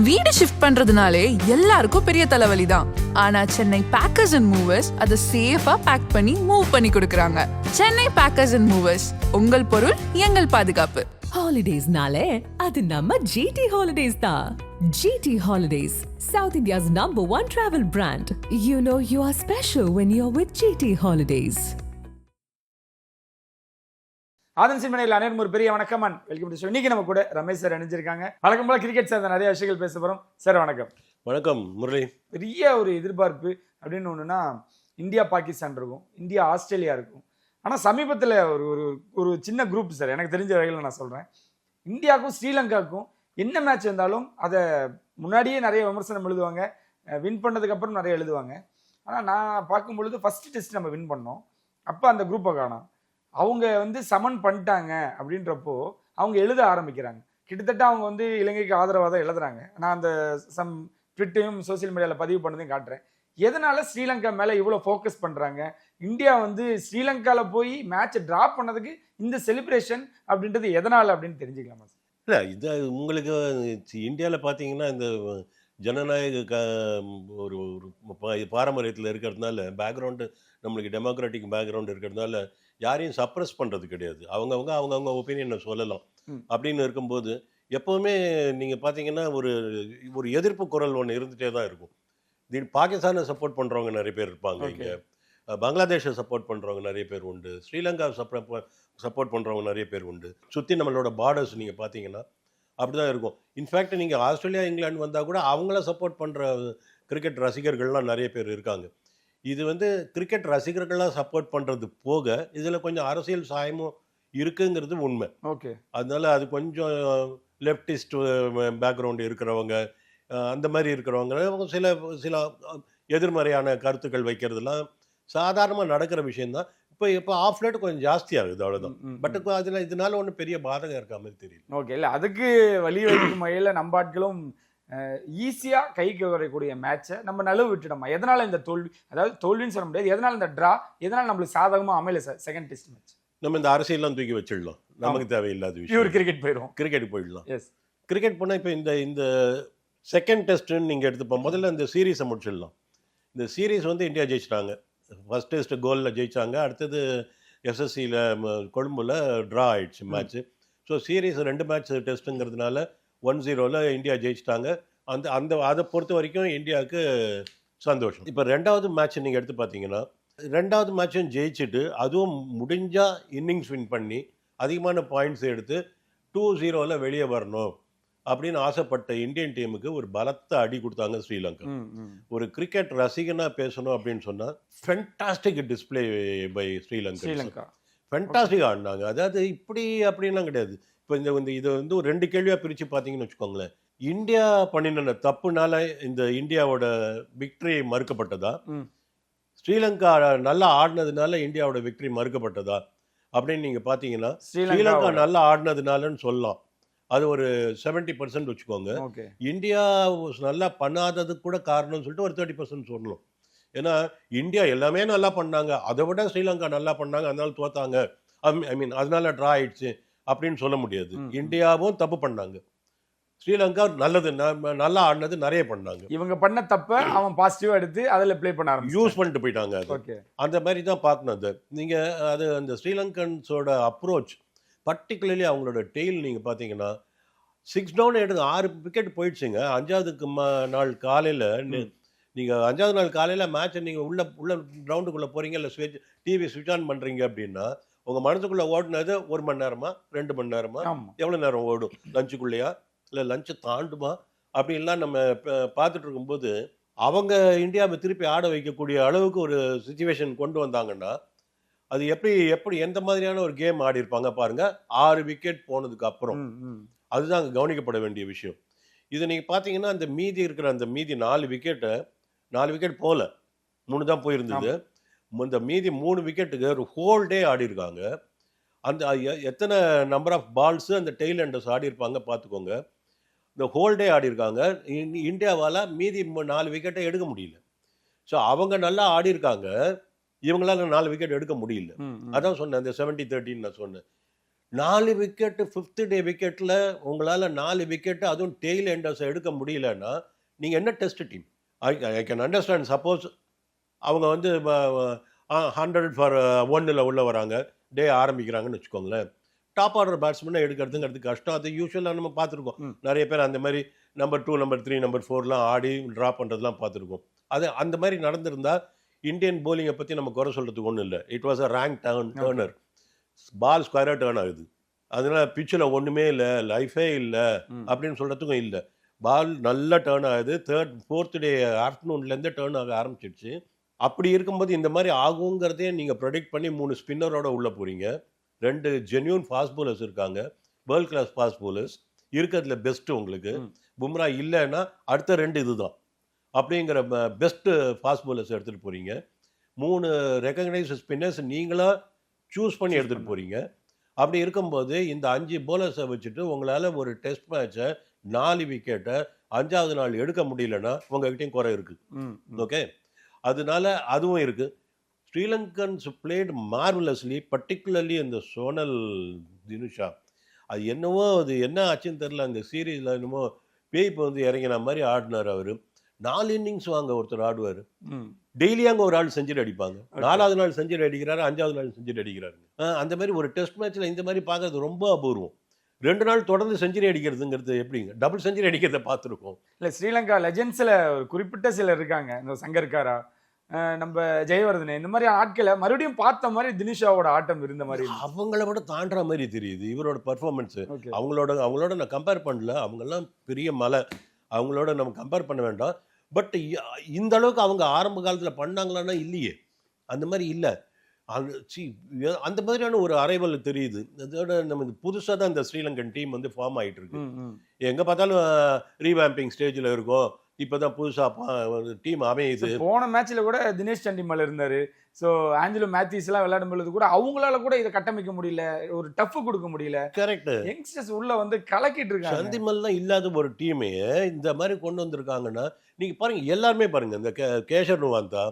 வீடு ஷிஃப்ட் பண்றதுனாலே எல்லாருக்கும் பெரிய தலைவலி தான். ஆனா சென்னை பேக்கர்ஸ் அண்ட் மூவர்ஸ் அதை சேஃபா பேக் பண்ணி மூவ் பண்ணி கொடுக்கறாங்க. சென்னை பேக்கர்ஸ் அண்ட் மூவர்ஸ், உங்கள் பொருள் எங்கள் பாதுகாப்பு. ஹாலிடேஸ்னாலே அது நம்ம GT ஹாலிடேஸ் தான். GT holidays, South India's #1 travel brand. You know you are special when you're with GT holidays. ஆதன் சினிமனையில் அனைவரும் ஒரு பெரிய வணக்கம் அண்ட் வெல்கம் டு ஷோ. இன்னைக்கு நம்ம கூட ரமேஷ் சார் இணைஞ்சிருக்காங்க. வழக்கம் போல கிரிக்கெட் சார் நிறைய விஷயங்கள் பேச போறோம். சார் வணக்கம். வணக்கம் முரளி. பெரிய ஒரு எதிர்பார்ப்பு அப்படின்னு ஒன்றுனா இந்தியா பாகிஸ்தான் இருக்கும், இந்தியா ஆஸ்திரேலியா இருக்கும். ஆனால் சமீபத்தில் ஒரு ஒரு ஒரு சின்ன குரூப் சார், எனக்கு தெரிஞ்ச வகையில் நான் சொல்கிறேன், இந்தியாவுக்கும் ஸ்ரீலங்காவுக்கும் என்ன மேட்ச் இருந்தாலும் அதை முன்னாடியே நிறைய விமர்சனம் எழுதுவாங்க, வின் பண்ணதுக்கப்புறம் நிறைய எழுதுவாங்க. ஆனால் நான் பார்க்கும் பொழுது ஃபஸ்ட்டு டெஸ்ட் நம்ம வின் பண்ணோம், அப்போ அந்த குரூப்பை காணோம். அவங்க சமன் பண்ணிட்டாங்க அப்படின்றப்போ அவங்க எழுத ஆரம்பிக்கிறாங்க. கிட்டத்தட்ட அவங்க இலங்கைக்கு ஆதரவாக தான் எழுதுறாங்க. நான் அந்த சம் ட்விட்டையும் சோசியல் மீடியாவில் பதிவு பண்ணதையும் காட்டுறேன். எதனால ஸ்ரீலங்கா மேலே இவ்வளோ ஃபோக்கஸ் பண்ணுறாங்க? இந்தியா ஸ்ரீலங்காவில் போய் மேட்சை ட்ராப் பண்ணதுக்கு இந்த செலிப்ரேஷன் அப்படின்றது எதனால் அப்படின்னு தெரிஞ்சுக்கலாமா சார்? இல்லை, இது உங்களுக்கு இந்தியாவில் பார்த்தீங்கன்னா இந்த ஜனநாயக ஒரு பாரம்பரியத்தில் இருக்கிறதுனால, பேக்ரவுண்டு நம்மளுக்கு டெமோக்ராட்டிக் பேக்ரவுண்டு இருக்கிறதுனால யாரையும் சப்ரஸ் பண்ணுறது கிடையாது. அவங்கவுங்க ஒப்பீனியனை சொல்லலாம். அப்படின்னு இருக்கும்போது எப்போவுமே நீங்கள் பார்த்தீங்கன்னா ஒரு ஒரு எதிர்ப்பு குரல் ஒன்று இருந்துகிட்டே தான் இருக்கும். பாகிஸ்தானை சப்போர்ட் பண்ணுறவங்க நிறைய பேர் இருப்பாங்க, இங்கே பங்களாதேஷை சப்போர்ட் பண்ணுறவங்க நிறைய பேர் உண்டு, ஸ்ரீலங்கா சப்போர்ட் பண்ணுறவங்க நிறைய பேர் உண்டு. சுற்றி நம்மளோட பார்டர்ஸ் நீங்கள் பார்த்தீங்கன்னா அப்படி தான் இருக்கும். இன்ஃபேக்ட் நீங்கள் ஆஸ்திரேலியா இங்கிலாந்து வந்தால் கூட அவங்கள சப்போர்ட் பண்ணுற கிரிக்கெட் ரசிகர்கள்லாம் நிறைய பேர் இருக்காங்க. இது கிரிக்கெட் ரசிகர்களாக சப்போர்ட் பண்ணுறது போக இதில் கொஞ்சம் அரசியல் சாயமும் இருக்குங்கிறது உண்மை. ஓகே, அதனால அது கொஞ்சம் லெஃப்டிஸ்ட் பேக்ரவுண்டு இருக்கிறவங்க, அந்த மாதிரி இருக்கிறவங்க சில சில எதிர்மறையான கருத்துக்கள் வைக்கிறதுலாம் சாதாரணமாக நடக்கிற விஷயந்தான். இப்போ ஆஃப் லேட் கொஞ்சம் ஜாஸ்தி ஆகுது, அவ்வளோதான். பட் அதில் இதனால ஒன்றும் பெரிய பாதகம் இருக்க மாதிரி தெரியல. ஓகே, இல்லை அதுக்கு வழி வைக்கும் வகையில் நம்பாட்களும் ஈஸியாக கைக்கு வரக்கூடிய மேட்சை நம்ம நழுவு விட்டுடமா? எதனால் இந்த தோல்வி, அதாவது தோல்வின்னு சொல்ல முடியாது, எதனால் இந்த ட்ரா, எதனால் நம்மளுக்கு சாதகமாக அமையல சார் செகண்ட் டெஸ்ட் மேட்ச்? நம்ம இந்த அரசியல்லாம் தூக்கி வச்சிடலாம், நமக்கு தேவையில்லாத விஷயம். கிரிக்கெட் போயிடும், கிரிக்கெட் போயிடலாம். எஸ், கிரிக்கெட் போனால் இப்போ இந்த செகண்ட் டெஸ்ட்டுன்னு நீங்கள் எடுத்துப்போம். முதல்ல இந்த சீரீஸை முடிச்சிடலாம். இந்த சீரீஸ் இந்தியா ஜெயிச்சிட்டாங்க. ஃபஸ்ட் டெஸ்ட் கோலில் ஜெயித்தாங்க. அடுத்தது எஸ்எஸ்சியில் கொழும்புல ட்ரா ஆயிடுச்சு மேட்ச்சு. ஸோ சீரீஸ் 2 மேட்ச் டெஸ்ட்டுங்கிறதுனால 1-0 இந்தியா ஜெயிச்சிட்டாங்க. அதை பொறுத்த வரைக்கும் இந்தியாவுக்கு சந்தோஷம். இப்போ 2வது மேட்ச் நீங்கள் எடுத்து பார்த்தீங்கன்னா 2வது மேட்சும் ஜெயிச்சுட்டு, அதுவும் முடிஞ்சால் இன்னிங்ஸ் வின் பண்ணி அதிகமான பாயிண்ட்ஸ் எடுத்து 2-0 வெளியே வரணும் அப்படின்னு ஆசைப்பட்ட இந்தியன் டீமுக்கு ஒரு பலத்த அடி கொடுத்தாங்க ஸ்ரீலங்கா. ஒரு கிரிக்கெட் ரசிகனாக பேசணும் அப்படின்னு சொன்னால் fantastic display by Sri Lanka. Fantastic ஆடினாங்க. அதாவது இப்படி அப்படின்லாம் கிடையாது. இப்போ இதை ஒரு 2 கேள்வியாக பிரித்து பார்த்தீங்கன்னு வச்சுக்கோங்களேன். இந்தியா பண்ணின தப்புனால இந்த இந்தியாவோட விக்டரி மறுக்கப்பட்டதா, ஸ்ரீலங்கா நல்லா ஆடினதுனால இந்தியாவோட விக்டரி மறுக்கப்பட்டதா அப்படின்னு நீங்கள் பார்த்தீங்கன்னா ஸ்ரீலங்கா நல்லா ஆடினதுனாலன்னு சொல்லலாம். அது ஒரு 70% வச்சுக்கோங்க. இந்தியா நல்லா பண்ணாதது கூட காரணம்னு சொல்லிட்டு ஒரு 30% சொல்லணும். ஏன்னா இந்தியா எல்லாமே நல்லா பண்ணாங்க, அதை விட ஸ்ரீலங்கா நல்லா பண்ணாங்க, அதனால தோத்தாங்க, அதனால ட்ரா ஆயிடுச்சு அப்படின்னு சொல்ல முடியாது. இந்தியாவும் தப்பு பண்ணாங்க, ஸ்ரீலங்கா நல்லா ஆடினது நிறைய பண்ணாங்க. இவங்க பண்ண தப்ப அவன் பாசிட்டிவா எடுத்து அதில் ப்ளே பண்ண ஆரம்பிச்சு யூஸ் பண்ணிட்டு போயிட்டாங்க. அந்த மாதிரி தான் பார்க்கணும். அது நீங்கள் அந்த ஸ்ரீலங்கன்ஸோட அப்ரோச், பர்டிகுலர்லி அவங்களோட டெய்ல் நீங்கள் பார்த்தீங்கன்னா 6 டவுன் எடுத்து 6 விக்கெட் போயிடுச்சுங்க. 5வது நாள் காலையில் நீங்கள் 5வது நாள் காலையில் மேட்சை நீங்கள் உள்ள கிரவுண்டுக்குள்ளே போகிறீங்க, இல்லை டிவி ஸ்விட்ச் ஆன் பண்ணுறீங்க அப்படின்னா உங்கள் மனசுக்குள்ளே ஓடினது 1 மணி நேரமா 2 மணி நேரமா, எவ்வளோ நேரம் ஓடும், லஞ்சுக்குள்ளேயா இல்லை லஞ்சு தாண்டுமா அப்படின்லாம் நம்ம பார்த்துட்டு இருக்கும்போது அவங்க இந்தியாவை திருப்பி ஆட வைக்கக்கூடிய அளவுக்கு ஒரு சுச்சுவேஷன் கொண்டு வந்தாங்கன்னா அது எப்படி எந்த மாதிரியான ஒரு கேம் ஆடி இருப்பாங்க பாருங்க. 6 விக்கெட் போனதுக்கு அப்புறம் அதுதான் அங்கே கவனிக்கப்பட வேண்டிய விஷயம். இது நீங்கள் பார்த்தீங்கன்னா அந்த மீதி 4 விக்கெட் போல 3 தான் போயிருந்தது. இந்த மீதி 3 விக்கெட்டுக்கு ஒரு ஹோல் டே ஆடி இருக்காங்க. அந்த எத்தனை நம்பர் ஆஃப் பால்ஸு அந்த டெய்ல் எண்டர்ஸ் ஆடி இருப்பாங்க பார்த்துக்கோங்க. இந்த ஹோல் டே ஆடி இருக்காங்க. இந்தியாவால் மீதி 4 விக்கெட்டை எடுக்க முடியல. ஸோ அவங்க நல்லா ஆடி இருக்காங்க, இவங்களால 4 விக்கெட் எடுக்க முடியல. அதான் சொன்னேன், அந்த 70-13 நான் சொன்னேன். 4 விக்கெட்டு 5th டே விக்கெட்டில் உங்களால் 4 விக்கெட்டு அதுவும் டெய்ல் எண்டர்ஸ் எடுக்க முடியலன்னா நீங்கள் என்ன test team? I can understand. Suppose அவங்க வந்து 100 ஃபார் 1ல் உள்ள வராங்க, டே ஆரம்பிக்கிறாங்கன்னு வச்சுக்கோங்களேன். டாப் ஆர்டர் பேட்ஸ்மேனை எடுக்கிறதுங்கிறது கஷ்டம். அது யூஸ்வலாக நம்ம பார்த்துருக்கோம். நிறைய பேர் அந்த மாதிரி நம்பர் 2, நம்பர் 3, நம்பர் 4லாம் ஆடி ட்ரா பண்ணுறதுலாம் பார்த்துருக்கோம். அது அந்த மாதிரி நடந்திருந்தா இந்தியன் போலிங்கை பற்றி நம்ம குறை சொல்கிறதுக்கு ஒன்றும் இல்லை. It was a rank turner. Ball ஸ்கொயராக டேர்ன் ஆகுது. அதனால் பிச்சில் ஒன்றுமே இல்லை, லைஃபே இல்லை அப்படின்னு சொல்கிறதுக்கும் இல்லை. பால் நல்லா டேர்ன் ஆகுது. 4th டே ஆஃப்டர்நூன்லேருந்து டேர்ன் ஆக ஆரம்பிச்சிடுச்சு. அப்படி இருக்கும்போது இந்த மாதிரி ஆகுங்கிறதே நீங்கள் ப்ரெடிக்ட் பண்ணி 3 ஸ்பின்னரோட உள்ளே போகிறீங்க. 2 ஜென்யூன் ஃபாஸ்ட் bowlers இருக்காங்க, வேர்ல்ட் கிளாஸ் ஃபாஸ்ட் bowlers இருக்கிறதுல பெஸ்ட்டு. உங்களுக்கு பும்ரா இல்லைன்னா அடுத்த 2 இதுதான். அப்படிங்கிற பெஸ்ட்டு ஃபாஸ்ட் bowlers எடுத்துகிட்டு போகிறீங்க. 3 ரெக்கக்னைஸ்டு ஸ்பின்னர்ஸ் நீங்களாக சூஸ் பண்ணி எடுத்துகிட்டு போகிறீங்க. அப்படி இருக்கும்போது இந்த 5 bowlers வச்சுட்டு உங்களால் ஒரு டெஸ்ட் மேட்சை 4 விக்கெட்டை 5வது நாள் எடுக்க முடியலன்னா உங்ககிட்டையும் குறை இருக்குது. ஓகே, அதனால அதுவும் இருக்குது. ஸ்ரீலங்கன்ஸ் பிளேட் மார்வலஸ்லி, பர்டிகுலர்லி இந்த சோனல் தினுஷா. அது என்னவோ அது என்ன ஆச்சுன்னு தெரில. அந்த சீரீஸில் என்னமோ பேய்ப்பு வந்து இறங்கின மாதிரி ஆடினார் அவர். 4 இன்னிங்ஸ் வாங்க ஒருத்தர் ஆடுவார். டெய்லி அங்கே ஒரு ஆள் செஞ்சுரி அடிப்பாங்க. 4வது நாள் செஞ்சுரி அடிக்கிறாரு, 5வது நாள் செஞ்சுரி அடிக்கிறாருங்க. அந்த மாதிரி ஒரு டெஸ்ட் மேட்ச்சில் இந்த மாதிரி பார்க்கறது ரொம்ப அபூர்வம். 2 நாள் தொடர்ந்து செஞ்சுரி அடிக்கிறதுங்கிறது எப்படிங்க? டபுள் செஞ்சுரி அடிக்கிறத பார்த்துருக்கோம். இல்லை, ஸ்ரீலங்கா லெஜெண்ட்ஸில் ஒரு குறிப்பிட்ட சிலர் இருக்காங்க. இந்த சங்கர்காரா, நம்ம ஜெயவர்தனே, இந்த மாதிரி ஆட்களை மறுபடியும் பார்த்த மாதிரி தினுஷாவோட ஆட்டம் இருந்த மாதிரி அவங்கள விட தாண்டுற மாதிரி தெரியுது இவரோட பர்ஃபார்மன்ஸு. அவங்களோட நான் கம்பேர் பண்ணல. அவங்கெல்லாம் பெரிய மலை, அவங்களோட நம்ம கம்பேர் பண்ண வேண்டாம். பட் இந்த அளவுக்கு அவங்க ஆரம்ப காலத்தில் பண்ணாங்களான்னா இல்லையே, அந்த மாதிரி இல்லை. அந்த மாதிரியான ஒரு அரைவல் தெரியுது. அதோட நம்ம புதுசாக தான் இந்த ஸ்ரீலங்கன் டீம் வந்து ஃபார்ம் ஆகிட்டு இருக்கு. எங்கே பார்த்தாலும் ரீவேம்பிங் ஸ்டேஜில் இருக்கும். இப்போ தான் புதுசாக டீம் அமையுது. போன மேட்ச்சில் கூட தினேஷ் சண்டிமல் இருந்தார். ஸோ ஆஞ்சலோ மேத்யூஸ்லாம் விளையாடும் பொழுது கூட அவங்களால கூட இதை கட்டமைக்க முடியல, ஒரு டஃப் கொடுக்க முடியல. கரெக்ட், யங்ஸ்டர்ஸ் உள்ள வந்து கலக்கிட்டு இருக்காங்க. சந்திமல்லாம் இல்லாத ஒரு டீமே இந்த மாதிரி கொண்டு வந்திருக்காங்கன்னா நீங்க பாருங்க, எல்லாருமே பாருங்க. இந்த கேஷர் நுவாந்தா,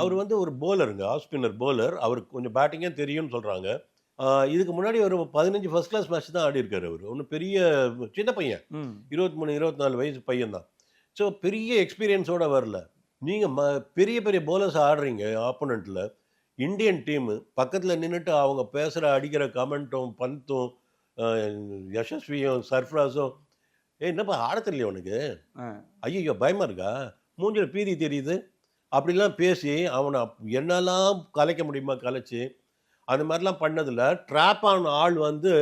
அவர் வந்து ஒரு போலருங்க, ஆஃப் ஸ்பின்னர் போலர். அவருக்கு கொஞ்சம் பேட்டிங்கே தெரியும்னு சொல்றாங்க. இதுக்கு முன்னாடி ஒரு 15 ஃபர்ஸ்ட் கிளாஸ் மேட்ச் தான் ஆடி இருக்காரு. அவர் ஒன்றும் பெரிய சின்ன பையன், 23-24 வயசு பையன் தான். ஸோ பெரிய எக்ஸ்பீரியன்ஸோட வரல. நீங்கள் பெரிய பெரிய போலர்ஸ் ஆடுறீங்க ஆப்போனண்ட்டில். இந்தியன் டீமு பக்கத்தில் நின்றுட்டு அவங்க பேசுகிற அடிக்கிற கமெண்ட்டும் பந்தும் யசஸ்வியும் சர்ஃப்ராஸும், என்னப்பா ஆட தெரியல உனக்கு, ஐயோ பயமாக இருக்கா, மூஞ்சில் பீதி தெரியுது, அப்படிலாம் பேசி அவனை என்னெல்லாம் கலைக்க முடியுமா கலைச்சி அந்த மாதிரிலாம் பண்ணதில் ட்ராப் ஆன ஆள் வந்து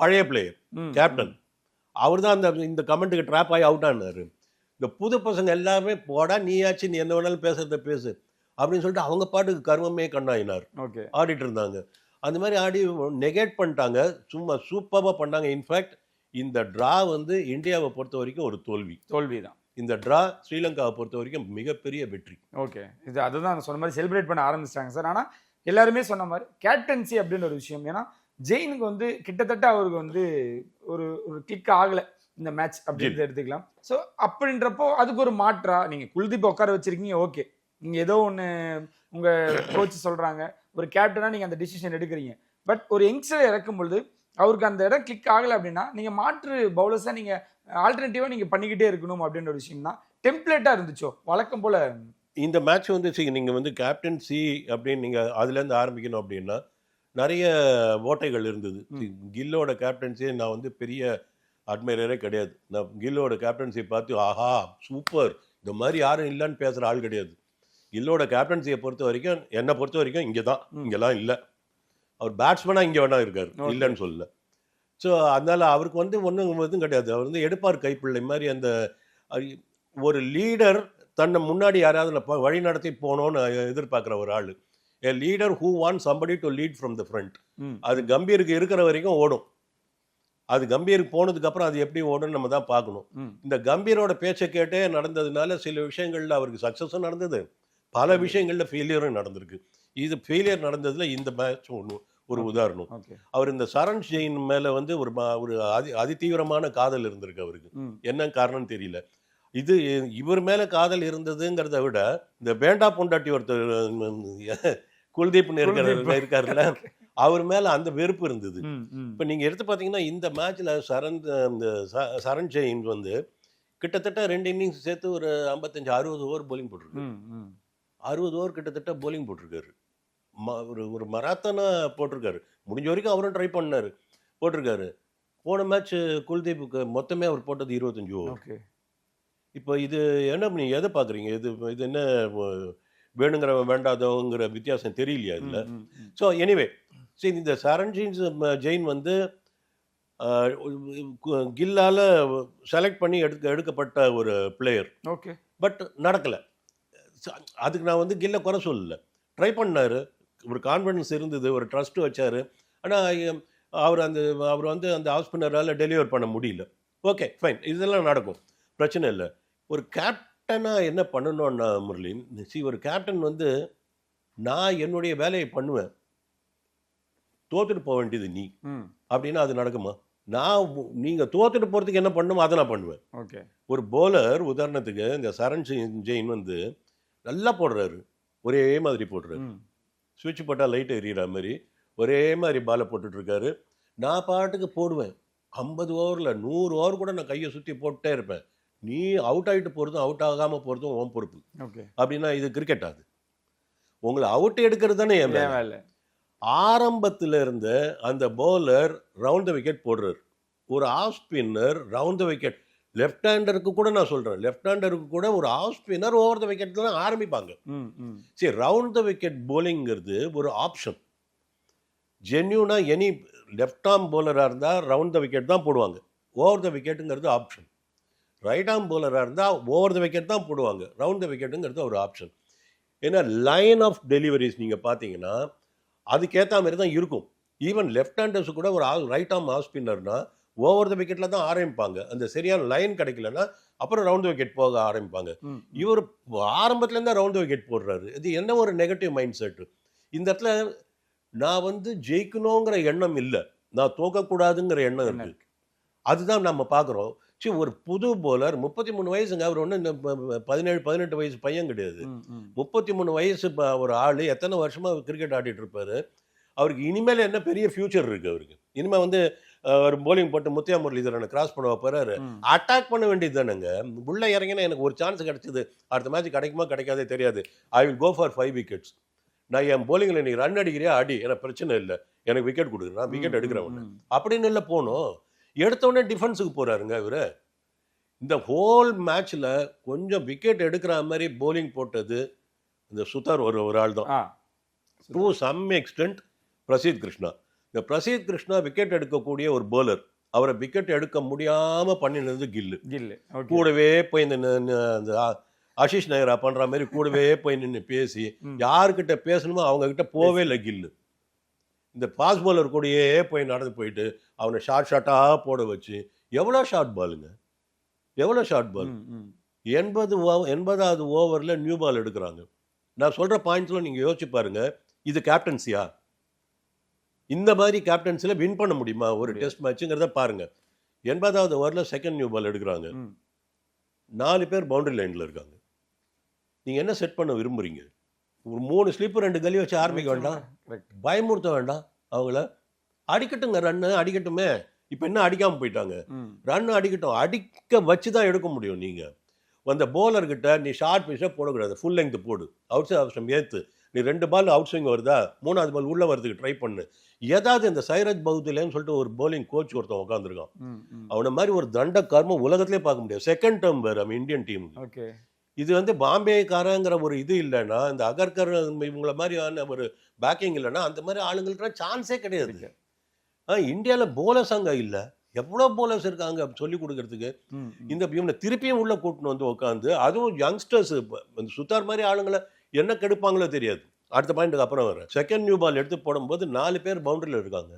பழைய பிளேயர் கேப்டன். அவர் தான் இந்த கமெண்ட்டுக்கு ட்ராப் ஆகி அவுட் ஆனார். இந்த புது பசங்க எல்லாருமே போடா நீயாச்சு, நீ என்ன வேணாலும் பேசுறத பேசு அப்படின்னு சொல்லிட்டு அவங்க பாட்டுக்கு கர்வமே கண்ணாயினார். ஆடிட்டு இருந்தாங்க. அந்த மாதிரி ஆடி நெகேட் பண்ணிட்டாங்க. சும்மா சூப்பராக பண்ணாங்க. இன்ஃபேக்ட் இந்த ட்ரா வந்து இந்தியாவை பொறுத்த வரைக்கும் ஒரு தோல்வி தான். இந்த ட்ரா ஸ்ரீலங்காவை பொறுத்த வரைக்கும் மிகப்பெரிய வெற்றி. ஓகே, இது அதுதான் சொன்ன மாதிரி செலிப்ரேட் பண்ண ஆரம்பிச்சிட்டாங்க சார். ஆனால் எல்லாருமே சொன்ன மாதிரி கேப்டன்சி அப்படின்னு ஒரு விஷயம். ஏன்னா ஜெயினுக்கு வந்து கிட்டத்தட்ட அவருக்கு வந்து ஒரு கிளிக் ஆகலை இந்த மேட்ச் அப்படின்னு எடுத்துக்கலாம். ஸோ அப்படின்றப்போ அதுக்கு ஒரு மாற்றா நீங்கள் குல்தீப் உட்கார வச்சிருக்கீங்க. ஓகே, நீங்கள் ஏதோ ஒன்று உங்கள் கோச் சொல்கிறாங்க, ஒரு கேப்டனாக நீங்கள் அந்த டிசிஷன் எடுக்கிறீங்க. பட் ஒரு யங்ஸ்டரை இறக்கும் பொழுது அவருக்கு அந்த இடம் கிளிக் ஆகலை அப்படின்னா நீங்கள் மாற்று பவுலர்ஸாக நீங்கள் ஆல்டர்னேட்டிவாக நீங்கள் பண்ணிக்கிட்டே இருக்கணும் அப்படின்ற ஒரு விஷயம் தான் டெம்ப்ளேட்டாக இருந்துச்சோ வழக்கம் போல். இந்த மேட்ச் வந்து நீங்கள் வந்து கேப்டன்சி அப்படின்னு நீங்கள் அதுலேருந்து ஆரம்பிக்கணும் அப்படின்னா நிறைய ஓட்டைகள் இருந்தது. கில்லோட கேப்டன்சியை நான் வந்து பெரிய அட்மைரரே கிடையாது. நான் கில்லோட கேப்டன்சியை பார்த்து ஆஹா சூப்பர், இந்த மாதிரி யாரும் இல்லைன்னு பேசுகிற ஆள் கிடையாது. கில்லோட கேப்டன்சியை பொறுத்த வரைக்கும், என்னை பொறுத்த வரைக்கும் இங்கெல்லாம் இல்லை. அவர் பேட்ஸ்மேனாக இங்கே வேணா இருக்கார், இல்லைன்னு சொல்லல. ஸோ அதனால் அவருக்கு வந்து ஒன்றும் இதுவும் கிடையாது. அவர் வந்து எடுப்பார் கைப்பிள்ளை மாதிரி. அந்த ஒரு லீடர் தன்னை முன்னாடி யாராவது வழி நடத்தி போகணுன்னு எதிர்பார்க்குற ஒரு ஆள். A leader who wants somebody to lead from the front. அது கம்பீருக்கு இருக்கிற வரைக்கும் ஓடும். அது கம்பீருக்கு போனதுக்கு அப்புறம் அது எப்படி ஓடும்னு நம்ம தான் பார்க்கணும். இந்த கம்பீரோட பேச்சை கேட்டே நடந்ததுனால சில விஷயங்கள்ல அவருக்கு சக்ஸஸும் நடந்தது, பல விஷயங்கள்ல ஃபெயிலியரும் நடந்திருக்கு. இது ஃபெயிலியர் நடந்ததுல இந்த மேட்ச் ஒரு உதாரணம். அவர் இந்த சரண் ஜெயின் மேல வந்து ஒரு அதிதீவிரமான காதல் இருந்திருக்கு அவருக்கு. என்ன காரணம் தெரியல. இது இவர் மேல காதல் இருந்ததுங்கிறத விட இந்த வேண்டா பொண்டாட்டி ஒருத்தர் குல்தீப் இருக்காருல்ல, அவர் மேல அந்த வெறுப்பு இருந்தது. ம், ம். இப்போ நீங்க எடுத்து பார்த்தீங்கன்னா இந்த மேட்ச்ல சரண் ஜெயின் வந்து கிட்டத்தட்ட 2 இன்னிங்ஸ் சேர்த்து ஒரு 55-60 ஓவர் போலிங் போட்டிருக்காரு. ம், ம். 60 ஓவர் கிட்டத்தட்ட போலிங் போட்டிருக்காரு. ஒரு மராத்தானா போட்டிருக்காரு. முடிஞ்ச வரைக்கும் அவரும் ட்ரை பண்ணாரு, போட்டிருக்காரு. போன மேட்ச் குல்தீப்புக்கு மொத்தமே அவர் போட்டது 25 ஓவர். ஓகே. இப்போ இது என்ன நீங்க எதை பார்க்குறீங்க? இது என்ன வேணுங்கிறவன் வேண்டாதவங்கிற வித்தியாசம் தெரியலையா இதில்? ம், ம், ம். ஸோ எனிவே சரி, இந்த ஜெயின் வந்து கில்லால செலக்ட் பண்ணி எடுக்கப்பட்ட ஒரு பிளேயர். ஓகே. பட் நடக்கலை. அதுக்கு நான் வந்து கில்ல குறை சொல்லல. ட்ரை பண்ணாரு, ஒரு கான்ஃபிடன்ஸ் இருந்தது, ஒரு ட்ரஸ்ட் வச்சாரு. ஆனால் அவர் வந்து அந்த ஆஃப் ஸ்பின்னரால் டெலிவர் பண்ண முடியல. ஓகே ஃபைன், இதெல்லாம் நடக்கும், பிரச்சனை இல்லை. ஒரு கேப்டனாக என்ன பண்ணணும்னா முரளி, ஒரு கேப்டன் வந்து நான் என்னுடைய வேலையை பண்ணுவேன், தோத்துட்டு போக வேண்டியது நீ ம். அப்படின்னா அது நடக்குமா? நீங்கள் தோத்துட்டு போகிறதுக்கு என்ன பண்ணணுமோ அதை நான் பண்ணுவேன். ஓகே. ஒரு போலர் உதாரணத்துக்கு இந்த சரண் ஜெயின் வந்து நல்லா போடுறாரு, ஒரே மாதிரி போடுறாரு, ம். சுவிட்ச் போட்டால் லைட் எறிகிற மாதிரி ஒரே மாதிரி பாலை போட்டுட்ருக்காரு. நான் பாட்டுக்கு போடுவேன், 50 ஓவரில் 100 ஓவர் கூட நான் கையை சுற்றி போட்டே இருப்பேன். நீ அவுட் ஆகிட்டு போகிறதும் அவுட் ஆகாமல் போகிறதும் உன் பொறுப்பு. ஓகே. அப்படின்னா இது கிரிக்கெட். ஆகுது உங்களை அவுட் எடுக்கிறது தானே என் வேலை. வேலை. ஆரம்பத்தில் இருந்த அந்த பவுலர் ரவுண்ட் த விக்கெட் போடுறாரு, ஒரு off spinner round the wicket. Left ஹேண்டருக்கு கூட நான் சொல்கிறேன், லெஃப்ட் ஹேண்டருக்கு கூட ஒரு off spinner over the wicket தான் ஆரம்பிப்பாங்க. ம், ம். சரி, ரவுண்ட் த விக்கெட் போலிங்கிறது ஒரு ஆப்ஷன். ஜென்யூனா எனி லெஃப்ட் ஆர்ம் போலராக இருந்தால் ரவுண்ட் த விக்கெட் தான் போடுவாங்க, ஓவர் த விக்கெட்டுங்கிறது ஆப்ஷன். ரைட் ஆர்ம் போலராக இருந்தால் ஓவர் த விக்கெட் தான் போடுவாங்க, ரவுண்ட் த விக்கெட்டுங்கிறது ஒரு ஆப்ஷன். ஏன்னா லைன் ஆஃப் டெலிவரிஸ் நீங்கள் பார்த்தீங்கன்னா அதுக்கேற்ற மாதிரி தான் இருக்கும். ஈவன் லெஃப்ட் ஹேண்டர்ஸ் கூட ஒரு ரைட் ஆர்ம் ஆஃப் ஸ்பின்னர்னா ஓவர் த விக்கெட்டில் தான் ஆரம்பிப்பாங்க. அந்த சரியான லைன் கிடைக்கலன்னா அப்புறம் ரவுண்ட் த விக்கெட் போக ஆரம்பிப்பாங்க. ம். இவர் ஆரம்பத்துலேருந்து ரவுண்ட் த விக்கெட் போடுறாரு. இது என்ன ஒரு நெகட்டிவ் மைண்ட் செட்டு. இந்த இடத்துல நான் வந்து ஜெயிக்கணுங்கிற எண்ணம் இல்லை, நான் தோக்கக்கூடாதுங்கிற எண்ணம் இருக்கு. அதுதான் நம்ம பார்க்குறோம். சரி, ஒரு புது போலர் 33 வயசுங்க, அவர் ஒன்றும் இந்த 17-18 வயசு பையன் கிடையாது. ம், ம். 33 வயசு ஒரு ஆள் எத்தனை வருஷமாக கிரிக்கெட் ஆடிட்டு இருப்பாரு. அவருக்கு இனிமேல் என்ன பெரிய ஃபியூச்சர் இருக்குது அவருக்கு. இனிமேல் வந்து ஒரு போலிங் போட்டு முத்தியா முரளிதரனை கிராஸ் பண்ண போகிறாரு, ம். அட்டாக் பண்ண வேண்டியது தானேங்க. உள்ளே இறங்கினா எனக்கு ஒரு சான்ஸ் கிடைச்சது, அடுத்த மேட்ச் கிடைக்குமா கிடைக்காதே தெரியாது, I will go for 5 wickets. நான் என் போலிங்கில் நீ ரன் அடிக்கிறியா அடி, எனக்கு பிரச்சனை இல்லை, எனக்கு விக்கெட் கொடுக்குறேன், நான் விக்கெட் எடுக்கிறவன் அப்படின்னு இல்லை போகணும். எடுத்தோடனே டிஃபென்ஸுக்கு போகிறாருங்க இவர். இந்த ஹோல் மேட்ச்சில் கொஞ்சம் விக்கெட் எடுக்கிற மாதிரி போலிங் போட்டது இந்த சுதார் ஒரு ஆள் தான். To some extent Prasidh Krishna. இந்த பிரசீத் கிருஷ்ணா விக்கெட் எடுக்கக்கூடிய ஒரு போலர், அவரை விக்கெட் எடுக்க முடியாமல் பண்ணினது கில்லு. கூடவே போய் இந்த ஆஷிஷ் நயரா பண்ணுற மாதிரி கூடவே போய் நின்று பேசி யாருக்கிட்ட பேசணுமோ அவங்க கிட்ட போவே இல்லை கில்லு. இந்த ஃபாஸ்ட் பாலர் கூடயே போய் நடந்து போயிட்டு அவனை ஷார்ட்டாக போட வச்சு, எவ்வளோ ஷார்ட் பாலுங்க, எவ்வளோ ஷார்ட் பால். 80வது ஓவரில் நியூ பால் எடுக்கிறாங்க. நான் சொல்கிற பாயிண்ட்ஸ்லாம் நீங்கள் யோசிச்சு பாருங்க, இது கேப்டன்சியா? இந்த மாதிரி கேப்டன்சியில் வின் பண்ண முடியுமா ஒரு டெஸ்ட் மேட்சுங்கிறத பாருங்க. 80வது ஓவரில் செகண்ட் நியூ பால் எடுக்கிறாங்க, 4 பேர் பவுண்டரி லைனில் இருக்காங்க. நீங்கள் என்ன செட் பண்ண விரும்புகிறீங்க? ஒரு 3 ஸ்லீப்பர் 2 கலி வச்சு ஆரம்பிக்க வேண்டாம், பயமுறுத்த வேண்டாம் அவங்கள. அடிக்கட்டுங்க, ரன்னு அடிக்கட்டுமே. இப்போ என்ன அடிக்காமல் போயிட்டாங்க, ரன் அடிக்கட்டும், அடிக்க வச்சு தான் எடுக்க முடியும். நீங்கள் அந்த போலர்கிட்ட நீ ஷார்ட் பிச்சை போடக்கூடாது, ஃபுல் லெங்க் போடு, அவுட் சைட் ஆப்ஷன் ஏற்று, நீ 2 பால் அவுட் ஸ்விங் வருதா, 3வது பால் உள்ளே வரதுக்கு ட்ரை பண்ணு. ஏதாவது இந்த சைரஜ் பவுத்திலேன்னு சொல்லிட்டு ஒரு போலிங் கோச் ஒருத்தன் உட்காந்துருக்கான், அவனை மாதிரி ஒரு தண்ட கர்மம் உலகத்திலே பார்க்க முடியாது. செகண்ட் டேர்ம் வேறு நம்ம இந்தியன் டீம். இது வந்து பாம்பேக்காரங்கிற ஒரு இது இல்லைன்னா, இந்த அகர்கர் இவங்கள மாதிரியான ஒரு பேக்கிங் இல்லைன்னா அந்த மாதிரி ஆளுங்களுக்கு சான்ஸே கிடையாது. இந்தியாவில் போலர்ஸ் அங்கே இல்லை, எவ்வளோ போலர்ஸ் இருக்காங்க சொல்லி கொடுக்கறதுக்கு. இந்த இவனை திருப்பியும் உள்ள கூட்டின்னு வந்து உட்காந்து, அதுவும் யங்ஸ்டர்ஸ் சுத்தார் மாதிரி ஆளுங்களை என்ன கெடுப்பாங்களோ தெரியாது. அடுத்த பாயிண்ட்டுக்கு அப்புறம் வர செகண்ட் நியூ பால் எடுத்து போடும்போது 4 பேர் பவுண்டரியில் இருக்காங்க.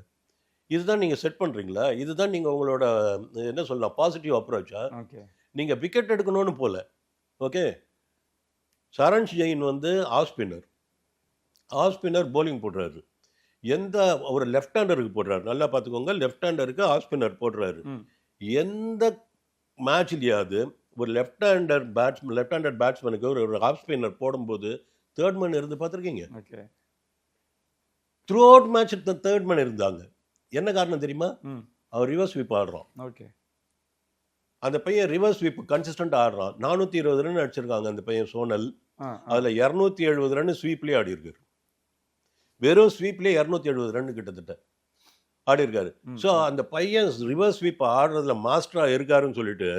இதுதான் நீங்கள் செட் பண்ணுறீங்களா? இதுதான் நீங்கள் உங்களோட என்ன சொல்லலாம் பாசிட்டிவ் அப்ரோச்சா? நீங்கள் விக்கெட் எடுக்கணும்னு போல. ஓகே, சரண் ஜெயின் வந்து ஆஃப் ஸ்பின்னர் போலிங் போடுறாரு. எந்த ஒரு லெஃப்ட் ஹேண்டருக்கு போடுறாரு, நல்லா பார்த்துக்கோங்க, லெஃப்ட் ஹேண்டருக்கு ஆஃப் ஸ்பின்னர் போடுறாரு. எந்த மேட்ச்லையாவது ஒரு லெஃப்ட் ஹேண்டட் பேட்ஸ்மேனுக்கு ஒரு ஆஃப் ஸ்பின்னர் போடும்போது தேர்ட் மேன் இருந்து பார்த்துருக்கீங்க? Through out match third man இருந்தாங்க. என்ன காரணம் தெரியுமா? ம். அவர் ரிவர்ஸ் ஸ்வீப் ஆடுறான். ஓகே. அந்த பையன் ரிவர்ஸ் ஸ்வீப் கன்சிஸ்டன்ட் ஆடுறான். 420 ரன் அடிச்சிருக்காங்க அந்த பையன் சோனல். அதுல 270 ரன் ஸ்வீப்லேயே ஆடி இருக்காரு. வெறும் ஸ்வீப்லேயே 270 ரன் கிட்டத்தட்ட ஆடி இருக்காரு. ஸோ அந்த பையன் ரிவர்ஸ் ஸ்வீப் ஆடுறதுல மாஸ்டரா இருக்காருன்னு சொல்லிட்டு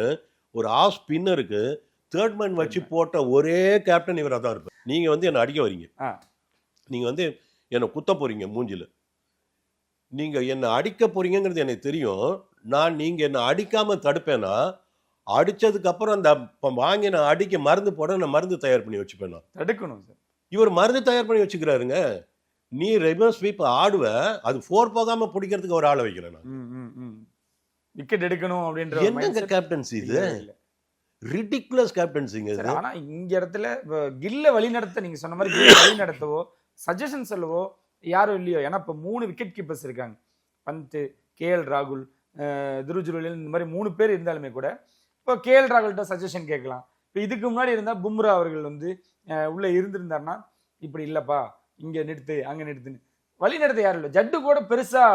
ஒரு ஆஃப் ஸ்பின்னருக்கு தேர்ட் மேன் வச்சு போட்ட ஒரே கேப்டன் இவராக தான் இருப்பார். நீங்க வந்து என்னை அடிக்க வரீங்க, நீங்க வந்து என்னை குத்த போறீங்க மூஞ்சில, நீங்க என்னை அடிக்க போறீங்கிறது எனக்கு தெரியும். நீங்க என்னை அடிக்காம தடுப்பேன்னா அடிச்சதுக்கு அப்புறம் அந்த வாங்கி நான் அடிக்க மருந்து போட நான் மருந்து தயார் பண்ணி வச்சுப்பேன். நான் தடுக்கணும் சார். இவர் மருந்து தயார் பண்ணி வச்சுக்கிறாருங்க. நீ ரிவர்ஸ் ஸ்வீப் ஆடுவ, அது 4 போகாம பிடிக்கிறதுக்கு ஒரு ஆளை வைக்கிறேன் நான். விக்கெட் எடுக்கணும் அப்படின்ற என்னங்க கேப்டன்சி இது? ரிடிகுலஸ் கேப்டன்சிங்க இது. ஆனா இங்க இடத்துல கில்ல வழி நடத்த, நீங்க சொன்ன மாதிரி கில்ல வழி நடத்தவோ சஜஷன் சொல்லவோ யாரும் இல்லையோ. ஏன்னா இப்ப 3 விக்கெட் கீப்பர்ஸ் இருக்காங்க. பந்த், KL ராகுல், துருவ் ஜுரேல், இந்த மாதிரி 3 பேர் இருந்தாலுமே கூட இப்போ KL ராகுல்கிட்ட சஜஷன் கேட்கலாம். இப்போ இதுக்கு முன்னாடி இருந்தா பும்ரா அவர்கள் வந்து உள்ள இருந்திருந்தாருன்னா இப்படி இல்லப்பா இங்க நிறுத்து அங்க நிறுத்துன்னு வழி நடத்த யாரும் இல்லை. ஜட்டு கூட பெருசா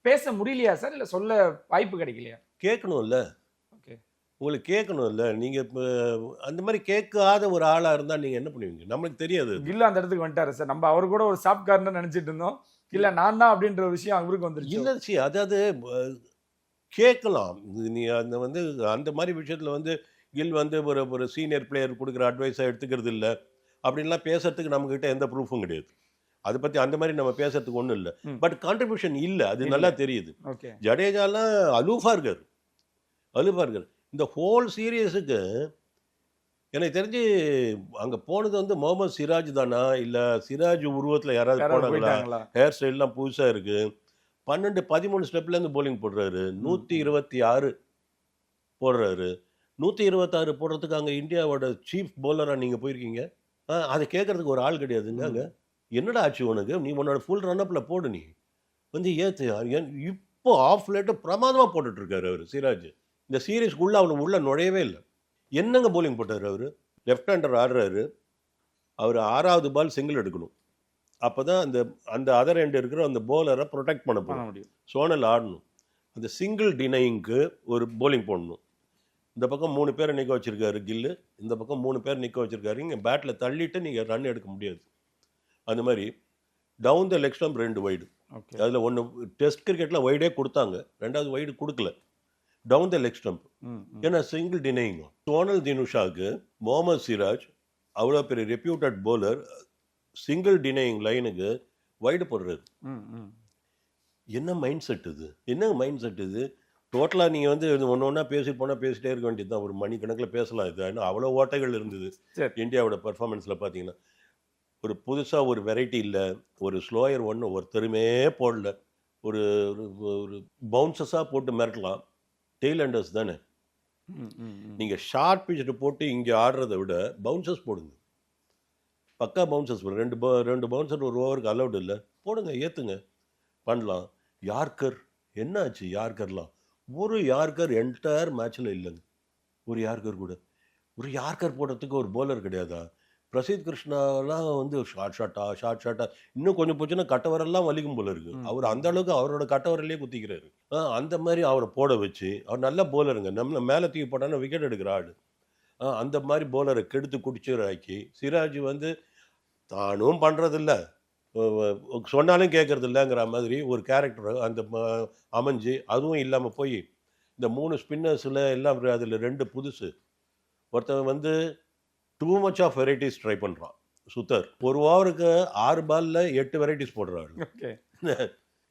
பேச முடியலையா சார்? இல்ல சொல்ல வாய்ப்பு கிடைக்கலையா? கேட்கணும்ல, ஓகே, உங்களுக்கு கேட்கணும்ல. நீங்க அந்த மாதிரி கேட்காத ஒரு ஆளா இருந்தா நீங்க என்ன பண்ணுவீங்க? நம்மளுக்கு தெரியாது. கில்ல அந்த இடத்துக்கு வந்துட்டாரு சார். நம்ம அவர் கூட ஒரு சாப் கார்னர் நினைச்சிட்டு இருந்தோம். இல்ல நான் தான் அப்படின்ற ஒரு விஷயம் அவருக்கு வந்துருச்சு. இல்ல சி, அதாவது கேட்கலாம். நீ அந்த வந்து அந்த மாதிரி விஷயத்துல வந்து கில் வந்து ஒரு சீனியர் பிளேயர் கொடுக்குற அட்வைஸை எடுத்துக்கிறது இல்லை அப்படின்லாம் பேசுறதுக்கு நம்மகிட்ட எந்த ப்ரூஃபும் கிடையாது. அதை பத்தி அந்த மாதிரி நம்ம பேசுறதுக்கு ஒன்றும் இல்லை. பட் கான்ட்ரிபியூஷன் இல்லை, அது நல்லா தெரியுது. ஜடேஜாலாம் அலூஃபா இருக்காரு. இந்த ஹோல் சீரியஸுக்கு எனக்கு தெரிஞ்சு அங்க போனது வந்து முகமது சிராஜ் தானா, இல்ல சிராஜ் உருவத்துல யாராவது போனாங்களா? ஹேர் ஸ்டைல்லாம் புதுசா இருக்கு. 12-13 ஸ்டெப்ல இருந்து போலிங் போடுறாரு. 126 போடுறாரு. 126 போடுறதுக்கு அங்க இந்தியாவோட சீஃப் பவுலரா நீங்க போயிருக்கீங்க. அதை கேட்கறதுக்கு ஒரு ஆள் கிடையாதுங்க. அங்க என்னடா ஆச்சு உனக்கு? நீ உன்னோட ஃபுல் ரன்அப்ல போடு. நீ வந்து இப்போ ஆஃப் லேட்டு பிரமாதமா போட்டுட்டு இருக்காரு அவர் சிராஜ். இந்த சீரீஸ்க்குள்ள அவனுக்கு உள்ள நுழையவே இல்லை. என்னங்க போலிங் போட்டார் அவர்? லெஃப்ட் ஹேண்டர் ஆடுறாரு. அவர் 6வது பால் சிங்கிள் எடுக்கணும். அப்போதான் அந்த அதர் எண்ட் இருக்கிற அந்த போலரை ப்ரொடெக்ட் பண்ண முடியும். சோனல் ஆடணும். அந்த சிங்கிள் டினைங்க்கு ஒரு போலிங் போடணும். இந்த பக்கம் 3 பேரை நிற்க வச்சிருக்காரு கில்லு, இந்த பக்கம் 3 பேர் நிற்க வச்சிருக்காரு. இங்கே பேட்டில் தள்ளிட்டு நீங்கள் ரன் எடுக்க முடியாது. அந்த மாதிரி down the leg stump 2 wide. அதில் ஒன்று டெஸ்ட் கிரிக்கெட்டில் வைடே கொடுத்தாங்க, 2வது வைடு கொடுக்கல. Down the leg stump. ஏன்னா சிங்கிள் டினைங். சோனல் தினுஷாவுக்கு முகமது சிராஜ் அவ்வளோ பெரிய ரெப்யூட்டட் போலர் சிங்கிள் டினைங் லைனுக்கு வைடு போடுறாரு. என்ன மைண்ட் செட் இது? என்ன மைண்ட் செட் இது? டோட்டலாக நீங்கள் வந்து ஒன்று ஒன்றா பேசிட்டே இருக்க வேண்டியது தான். ஒரு மணிக்கணக்கில் பேசலாம். இது ஏன்னா அவ்வளோ ஓட்டைகள் இருந்தது இந்தியாவோட பர்ஃபார்மன்ஸில். பார்த்தீங்கன்னா ஒரு புதுசாக ஒரு வெரைட்டி இல்லை. ஒரு ஸ்லோயர் ஒன்று ஒருத்தருமே போடல. ஒரு ஒரு பவுன்சஸாக போட்டு மிரட்டலாம். டெய்ல் அண்டர்ஸ் தானே. நீங்கள் ஷார்ட் பிச்சுட்டு போட்டு இங்கே ஆடுறதை விட பவுன்சஸ் போடுங்க. பக்கா பவுன்சஸ் போடுங்க. 2 பவுன்சர் ஒரு ஓவருக்கு அலௌடு இல்லை. போடுங்க, ஏற்றுங்க, பண்ணலாம். யார்கர் என்ன ஆச்சு? யார்கர்லாம் ஒரு யார்கர் என்டையர் மேட்ச்சில் இல்லைங்க. ஒரு யார்கர் போடுறதுக்கு ஒரு போலர் கிடையாதா? பிரசித் கிருஷ்ணாலாம் வந்து ஷார்ட் ஷாட்டா இன்னும் கொஞ்சம் போச்சுன்னா கட்டவரெல்லாம் வலிக்கும் போல இருக்கு. அவர் அந்த அளவுக்கு அவரோட கட்டவரிலே குத்திக்கிறாரு. அந்த மாதிரி அவரை போட வச்சு, அவர் நல்ல போலருங்க. நம்மளை மேலே தூக்கி போட்டான்னா விக்கெட் எடுக்கிற ஆள். அந்த மாதிரி போலரை கெடுத்து குடிச்சிராக்கி சிராஜ் வந்து தானும் பண்ணுறதில்ல, சொன்னாலும் கேட்கறது இல்லைங்கிற மாதிரி ஒரு கேரக்டர் அந்த அமைஞ்சு, அதுவும் இல்லாமல் போய் இந்த 3 ஸ்பின்னர்ஸில் எல்லாம் அதில் 2 புதுசு. ஒருத்தன் வந்து too much of varieties try பண்ணுறான். சுத்தர் ஒரு ஓவருக்கு 6 பாலில் 8 வெரைட்டிஸ் போடுறாரு.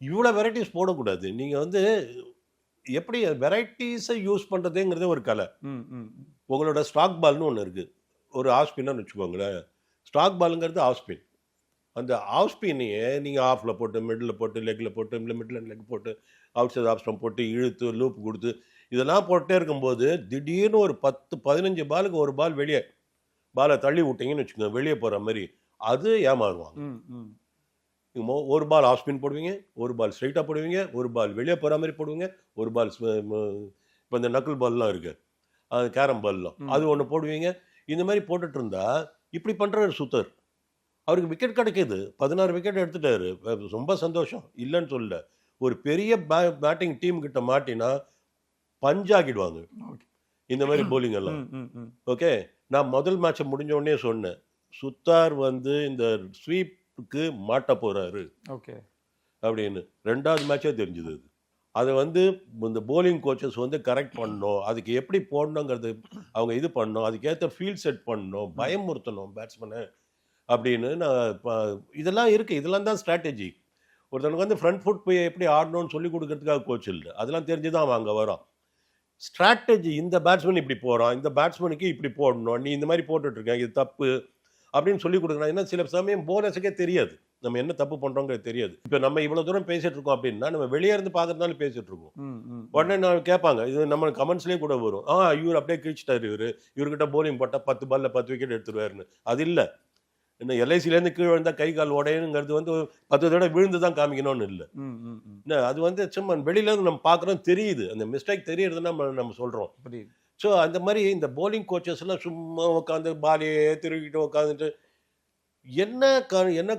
இவ்வளோ வெரைட்டிஸ் போடக்கூடாது. நீங்கள் வந்து எப்படி வெரைட்டிஸை யூஸ் பண்ணுறதுங்கிறதே ஒரு கலை. உங்களோட ஸ்டாக் பால்னு ஒன்று இருக்குது. ஒரு ஆஃப் ஸ்பின்னு வச்சுக்கோங்களேன். ஸ்டாக் பாலுங்கிறது ஆஃப் ஸ்பின். அந்த ஆஃப் ஸ்பின்னையே நீங்கள் ஆஃபில் போட்டு, மிடில் போட்டு, லெக்கில் போட்டு, இல்லை மிடில் அண்ட் லெக் போட்டு, அவுட் சைட் ஆஃப் ஸ்டம்ப் போட்டு, இழுத்து லூப் கொடுத்து இதெல்லாம் போட்டே இருக்கும்போது திடீர்னு ஒரு 10-15 பாலுக்கு ஒரு பால் வெளியே பாலை தள்ளி விட்டீங்கன்னு வச்சுக்கோங்க, வெளியே போகிற மாதிரி, அது ஏமாறுவாங்க. ஒரு பால் ஆஃப் ஸ்பின் போடுவீங்க, ஒரு பால் ஸ்ட்ரைட்டாக போடுவீங்க, ஒரு பால் வெளியே போகிற மாதிரி போடுவீங்க, ஒரு பால் இப்போ இந்த நக்கிள் பால்லாம் இருக்குது, அது கேரம் பால்லாம், அது ஒன்று போடுவீங்க. இந்த மாதிரி போட்டுட்டு இருந்தா இப்படி பண்ணுற சுத்தர் அவருக்கு விக்கெட் கிடைக்குது, 16 விக்கெட் எடுத்துட்டாரு, ரொம்ப சந்தோஷம், இல்லைன்னு சொல்லல. ஒரு பெரிய பேட்டிங் டீம் கிட்ட மாட்டினா பஞ்சாக்கிடுவாங்க ஓகே. இந்த மாதிரி போலிங் எல்லாம். ம், ம், ம். ஓகே, நான் முதல் மேட்சை முடிஞ்ச உடனே சொன்னேன், சுத்தார் வந்து இந்த ஸ்வீப்புக்கு மாட்ட போறாரு ஓகே. அப்படின்னு. ரெண்டாவது மேட்சே தெரிஞ்சுது அது. அதை வந்து இந்த போலிங் கோச்சஸ் வந்து கரெக்ட் பண்ணணும், அதுக்கு எப்படி போடணுங்கிறது அவங்க இது பண்ணணும், அதுக்கேற்ற ஃபீல்ட் செட் பண்ணணும், பயமுறுத்தணும் பேட்ஸ்மேனை அப்படின்னு. இதெல்லாம் இருக்குது, இதெல்லாம் தான் ஸ்ட்ராட்டஜி. ஒருத்தனுக்கு வந்து ஃப்ரண்ட் ஃபுட் போய் எப்படி ஆடணும்னு சொல்லி கொடுக்கறதுக்காக கோச் இல்லை, அதெல்லாம் தெரிஞ்சு தான் அவன் அங்கே வரான். ஸ்ட்ராட்டஜி, இந்த பேட்ஸ்மேன் இப்படி போகிறான், இந்த பேட்ஸ்மேனுக்கு இப்படி போடணும், நீ இந்த மாதிரி போட்டுட்ருக்க, இது தப்பு அப்படின்னு சொல்லி கொடுக்குறான். ஏன்னா சில சமயம் போனஸுக்கே தெரியாது நம்ம என்ன தப்பு பண்ணுறோங்கிறது தெரியாது. இப்போ நம்ம இவ்வளோ தூரம் பேசிகிட்டு இருக்கோம் அப்படின்னா நம்ம வெளியே இருந்து பார்க்கறதுனால பேசிகிட்டு இருக்கோம். உடனே நான் கேட்பாங்க, இது நம்ம கமெண்ட்ஸ்லேயே கூட வரும், இவர் அப்படியே கிழிச்சிட்டாரு, இவர்கிட்ட போலிங் போட்டால் 10 பால்ல 10 விக்கெட் எடுத்துருவாருன்னு. அது இல்லை, என்ன எல்ஐசிலேருந்து கீழே விழுந்தால் கை கால் உடையணுங்கிறது வந்து 10 தடவை விழுந்து தான் காமிக்கணும்னு இல்லை. என்ன அது வந்து சும்மா வெளியிலேருந்து நம்ம பார்க்குறோம், தெரியுது, அந்த மிஸ்டேக் தெரியறதுன்னா நம்ம சொல்கிறோம். ஸோ அந்த மாதிரி இந்த போலிங் கோச்சஸ்லாம் சும்மா உட்காந்து பாலையே திருக்கிட்டு உட்காந்துட்டு என்ன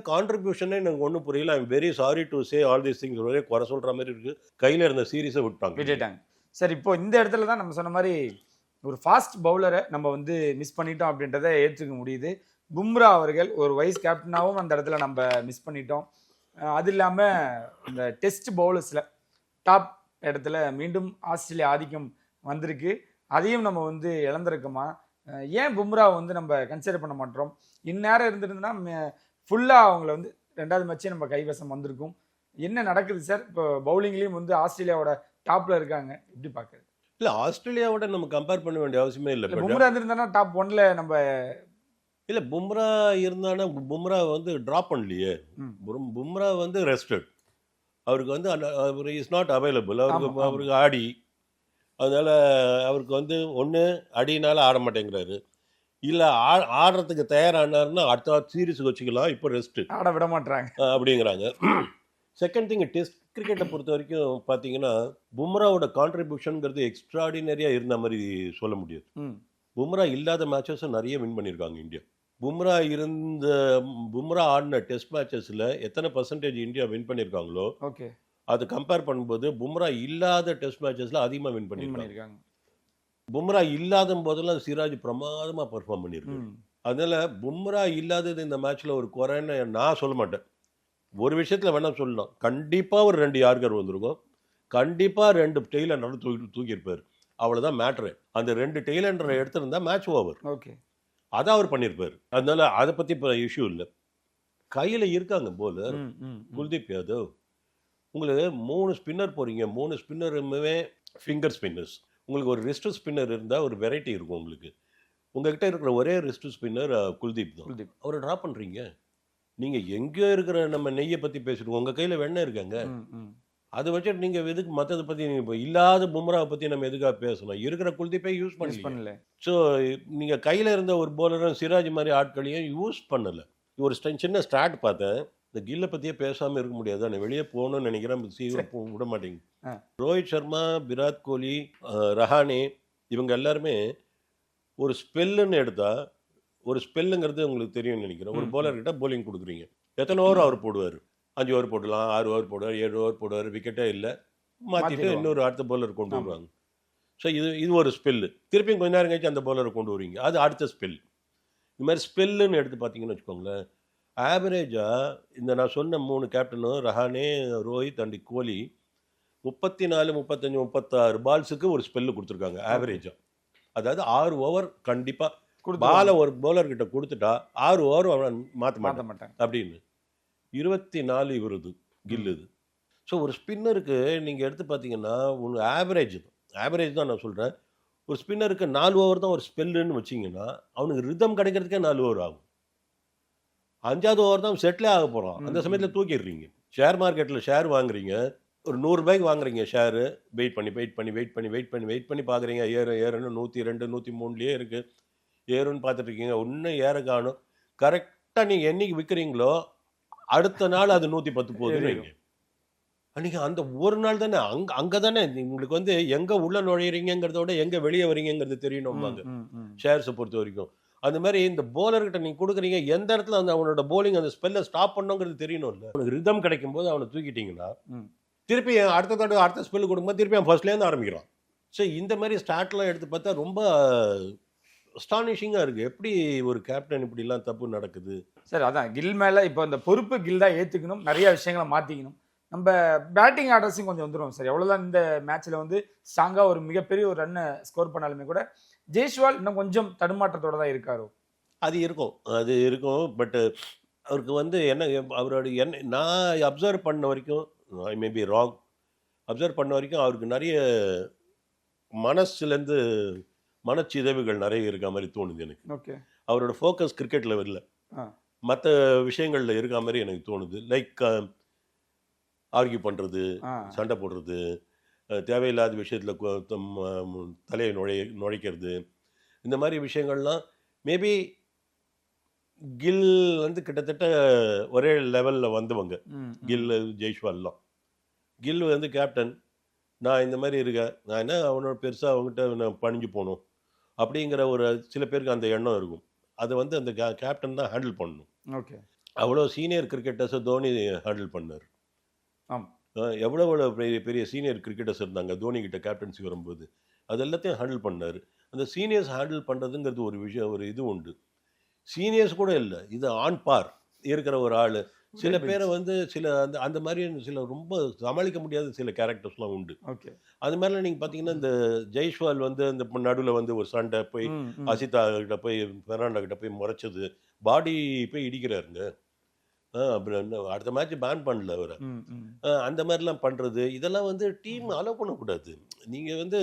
கான்ட்ரிபியூஷனே எனக்கு ஒன்றும் புரியல. I'm very sorry to say all these things. ஒரே குறை சொல்கிற மாதிரி இருக்குது. கையில் இருந்த சீரீஸை விட்டுட்டாங்க. சார் இப்போ இந்த இடத்துல தான் நம்ம சொன்ன மாதிரி ஒரு ஃபாஸ்ட் பவுலரை நம்ம வந்து மிஸ் பண்ணிட்டோம் அப்படின்றத ஏற்றுக்க முடியுது. பும்ரா அவர்கள் ஒரு வைஸ் கேப்டனாகவும் அந்த இடத்துல நம்ம மிஸ் பண்ணிட்டோம். அது இல்லாமல் இந்த டெஸ்ட் பவுலர்ஸில் டாப் இடத்துல மீண்டும் ஆஸ்திரேலியா ஆதிக்கம் வந்திருக்கு. அதையும் நம்ம வந்து இழந்திருக்கோமா? ஏன் பும்ரா வந்து நம்ம கன்சிடர் பண்ண மாட்டோம்? இந்நேரம் இருந்திருந்தோம்னா ஃபுல்லாக அவங்கள வந்து 2வது மேட்சே நம்ம கைவசம் வந்திருக்கும். என்ன நடக்குது சார்? இப்போ பவுலிங்லேயும் வந்து ஆஸ்திரேலியாவோட டாப்பில் இருக்காங்க, எப்படி பார்க்குறது? இல்லை, ஆஸ்திரேலியாவோட நம்ம கம்பேர் பண்ண வேண்டிய அவசியமே இல்லை. பும்ரா இருந்திருந்தானா டாப் 1ல நம்ம இல்லை, பும்ரா இருந்தானா பும்ரா வந்து ட்ராப் பண்ணலையே. பும்ரா வந்து ரெஸ்டட், அவருக்கு வந்து அவர் இஸ் நாட் அவைலபிள். அவருக்கு ஆடி, அதனால் அவருக்கு வந்து ஒன்று அடினால ஆட மாட்டேங்கிறாரு, இல்லை ஆடுறதுக்கு தயாரானாருன்னா அடுத்த சீரீஸுக்கு வச்சுக்கலாம், இப்போ ரெஸ்ட்டு ஆட விட மாட்டாங்க அப்படிங்கிறாங்க. செகண்ட் திங், டெஸ்ட் கிரிக்கெட்டை பொறுத்த வரைக்கும் பார்த்தீங்கன்னா பும்ராவோட கான்ட்ரிபியூஷனுங்கிறது எக்ஸ்ட்ராடினரியாக இருந்த மாதிரி சொல்ல முடியாது. பும்ரா இல்லாத மேட்சஸும் நிறைய வின் பண்ணியிருக்காங்க இந்தியா. பும்ரா ஆடின டெஸ்ட் மேட்சஸில் எத்தனை பர்சன்டேஜ் இந்தியா வின் பண்ணியிருக்காங்களோ ஓகே, அது கம்பேர் பண்ணும்போது பும்ரா இல்லாத டெஸ்ட் மேட்சஸில் அதிகமாக வின் பண்ணியிருக்காங்க. பும்ரா இல்லாத போதெல்லாம் சிராஜ் பிரமாதமாக பர்ஃபார்ம் பண்ணியிருக்காங்க. அதனால பும்ரா இல்லாதது இந்த மேட்ச்சில் ஒரு குறைன்னு நான் சொல்ல மாட்டேன். ஒரு விஷயத்தில் வேணால் சொல்லலாம், கண்டிப்பாக ஒரு 2 யார்கர் வந்திருக்கும், கண்டிப்பாக 2 டெய்லண்டர் தூக்கியிருப்பார், அவ்வளோதான் மேட்ரு. அந்த 2 டெய்லண்டரை எடுத்திருந்தா மேட்ச் ஓவர். ஓகே, அதான் அவர் பண்ணியிருப்பார். அதனால அதை பற்றி இப்போ இஷ்யூ இல்லை. கையில் இருக்காங்க போலர் குல்தீப் யாதவ். உங்களுக்கு 3 ஸ்பின்னர் போகிறீங்க, 3 ஸ்பின்னருமே ஃபிங்கர் ஸ்பின்னர்ஸ். உங்களுக்கு ஒரு ரிஸ்ட் ஸ்பின்னர் இருந்தால் ஒரு வெரைட்டி இருக்கும் உங்களுக்கு. உங்ககிட்ட இருக்கிற ஒரே ரிஸ்ட் ஸ்பின்னர் குல்தீப் தான். அவரை ட்ரா பண்ணுறீங்க. நீங்கள் எங்கே இருக்கிற நம்ம நெய்யை பற்றி பேசிடுவோம், உங்கள் கையில் வெண்ணெய் இருக்காங்க, அதை வச்சுட்டு நீங்கள் எதுக்கு மற்றதை பற்றி இப்போ இல்லாத பும்ராவை பற்றி நம்ம எதுக்காக பேசணும்? இருக்கிற குல்தீப்பை யூஸ் பண்ணல. ஸோ நீங்கள் கையில் இருந்த ஒரு போலரும் சிராஜ் மாதிரி ஆட்களையும் யூஸ் பண்ணலை. ஒரு சின்ன ஸ்டார்ட் பார்த்தேன், இந்த கில்லை பற்றியே பேசாமல் இருக்க முடியாது, நான் வெளியே போகணும்னு நினைக்கிறேன், சீக்கிரம் விட மாட்டேங்க. ரோஹித் சர்மா, விராட் கோலி, ரஹானே, இவங்க எல்லாருமே ஒரு ஸ்பெல்லுன்னு எடுத்தால், ஒரு ஸ்பெல்லுங்கிறது உங்களுக்கு தெரியும்னு நினைக்கிறேன். ஒரு போலர்கிட்ட போலிங் கொடுக்குறீங்க, எத்தனை ஓவர் அவர் போடுவார்? 5 ஓவர் போடலாம், 6 ஓவர் போடுவார், 7 ஓவர் போடுவார், விக்கெட்டே இல்லை, மாற்றிட்டு இன்னொரு அடுத்த போலர் கொண்டு வருவாங்க. ஸோ இது ஒரு ஸ்பெல்லு. திருப்பியும் கொஞ்ச நேரம் கழிச்சு அந்த போலரை கொண்டு வருவீங்க, அது அடுத்த ஸ்பெல். இந்த மாதிரி ஸ்பெல்லுன்னு எடுத்து பார்த்தீங்கன்னு வச்சுக்கோங்களேன், ஆவரேஜாக இந்த நான் சொன்ன 3 கேப்டனும் ரஹானே, ரோஹித் அண்ட் கோலி 34, 35, 36 பால்ஸுக்கு ஒரு ஸ்பெல்லு கொடுத்துருக்காங்க ஆவரேஜாக. அதாவது 6 ஓவர் கண்டிப்பாக பாலை ஒரு போலர்கிட்ட கொடுத்துட்டா 6 ஓவர் அவன் மாற்ற மாட்டாங்க அப்படின்னு. 24 இவருது கில்லுது. ஸோ ஒரு ஸ்பின்னருக்கு நீங்கள் எடுத்து பார்த்தீங்கன்னா உங்களுக்கு ஆவரேஜ் தான் நான் சொல்கிறேன். ஒரு ஸ்பின்னருக்கு 4 ஓவர் தான் ஒரு ஸ்பெல்லுன்னு வச்சிங்கன்னா அவனுக்கு ரிதம் கிடைக்கிறதுக்கே 4 ஓவர் ஆகும். 5வது ஓவர் தான் செட்டிலே ஆக போகிறான், அந்த சமயத்தில் தூக்கிடுறீங்க. ஷேர் மார்க்கெட்டில் ஷேர் வாங்குறீங்க, ஒரு 100 ரூபாய்க்கு வாங்குறீங்க ஷேரு, வெயிட் பண்ணி பார்க்குறீங்க, ஏறுன்னு 102, 103லேயே இருக்குது, ஏறுன்னு பார்த்துட்டு இருக்கீங்க, ஒன்றும் ஏற காணும். கரெக்டாக நீங்கள் என்னைக்கு விற்கிறீங்களோ அடுத்த நாள் அது 110 போகுதுன்னு. அன்றைக்கி அந்த ஒரு நாள் தானே அங்கே தானே உங்களுக்கு வந்து எங்கே உள்ளே நுழையிறீங்கிறத விட எங்கே வெளியே வரீங்கிறது தெரியணும் வாங்க ஷேர்ஸை பொறுத்த வரைக்கும். அந்த மாதிரி இந்த போலர்கிட்ட நீங்கள் கொடுக்குறீங்க, எந்த இடத்துல அந்த அவனோட போலிங் அந்த ஸ்பெல்லை ஸ்டாப் பண்ணோங்கிறது தெரியணும்ல. அவனுக்கு ரிதம் கிடைக்கும் போது அவனை தூக்கிட்டீங்கன்னா திருப்பி அடுத்த தடவை அடுத்த ஸ்பெல்லு கொடுக்கும்போது திருப்பி அவன் ஃபர்ஸ்ட்லேருந்து ஆரம்பிக்கிறான். ஸோ இந்த மாதிரி ஸ்டார்ட்லாம் எடுத்து பார்த்தா ரொம்ப அஸ்டானிஷிங்காக இருக்குது. எப்படி ஒரு கேப்டன் இப்படிலாம் தப்பு நடக்குது? சார் அதான் கில் மேலே இப்போ இந்த பொறுப்பு கில் தான் ஏற்றுக்கணும், நிறைய விஷயங்களை மாற்றிக்கணும். நம்ம பேட்டிங் ஆர்டர்ஸையும் கொஞ்சம் வந்துடும் சார். எவ்வளோதான் இந்த மேட்ச்சில் வந்து ஸ்ட்ராங்காக ஒரு மிகப்பெரிய ஒரு ரன்னை ஸ்கோர் பண்ணாலுமே கூட ஜெய்ஸ்வால் இன்னும் கொஞ்சம் தடுமாற்றத்தோட தான் இருக்காரோ? அது இருக்கும். பட் அவருக்கு வந்து என்ன அவரோட என்ன நான் அப்சர்வ் பண்ண வரைக்கும், ஐ மே பி ராங், அப்சர்வ் பண்ண வரைக்கும் அவருக்கு நிறைய மனசுலேருந்து மனச்சிதைவுகள் நிறைய இருக்க மாதிரி தோணுது எனக்கு. ஓகே. அவரோட ஃபோக்கஸ் கிரிக்கெட்டில் வரல, மற்ற விஷயங்களில் இருக்க மாதிரி எனக்கு தோணுது. லைக் ஆர்கியூ பண்ணுறது, சண்டை போடுறது, தேவையில்லாத விஷயத்தில் தலையை நுழைக்கிறது, இந்த மாதிரி விஷயங்கள்லாம் மேபி கில் வந்து கிட்டத்தட்ட ஒரே லெவலில் வந்தவங்க. கில் ஜெய்ஸ்வால்லாம். கில் வந்து கேப்டன், நான் இந்த மாதிரி இருக்கேன், நான் என்ன அவனோட பெருசாக அவங்ககிட்ட நான் பணிஞ்சு போகணும் அப்படிங்கிற ஒரு சில பேருக்கு அந்த எண்ணம் இருக்கும். அதை வந்து அந்த கேப்டன் தான் ஹேண்டில் பண்ணணும். ஓகே. அவ்வளோ சீனியர் கிரிக்கெட்டர்ஸை தோனி ஹேண்டில் பண்ணார். எவ்வளோ பெரிய பெரிய சீனியர் கிரிக்கெட்டர்ஸ் இருந்தாங்க தோனி கிட்ட கேப்டன்சி வரும்போது, அது எல்லாத்தையும் ஹேண்டில் பண்ணார். அந்த சீனியர்ஸ் ஹேண்டில் பண்ணுறதுங்கிறது ஒரு விஷயம், ஒரு இது உண்டு. சீனியர்ஸ் கூட இல்லை, இது ஆன் பார் இருக்கிற ஒரு ஆள். சில பேரை வந்து சில அந்த அந்த மாதிரி சில ரொம்ப சமாளிக்க முடியாத சில கேரக்டர்ஸ்லாம் உண்டு. ஓகே. அது மாதிரிலாம் நீங்கள் பார்த்தீங்கன்னா இந்த ஜெய்ஸ்வால் வந்து இந்த நடுவில் வந்து ஒரு சண்டை போய் அசிதா கிட்ட போய் பெர்னாண்டோ கிட்ட போய் முறைச்சது, பாடி போய் இடிக்கிறாருங்க. அப்புறம் அடுத்த மேட்ச் பேன் பண்ணல அவரை. அந்த மாதிரிலாம் பண்ணுறது, இதெல்லாம் வந்து டீம் அலோவ் பண்ணக்கூடாது. நீங்கள் வந்து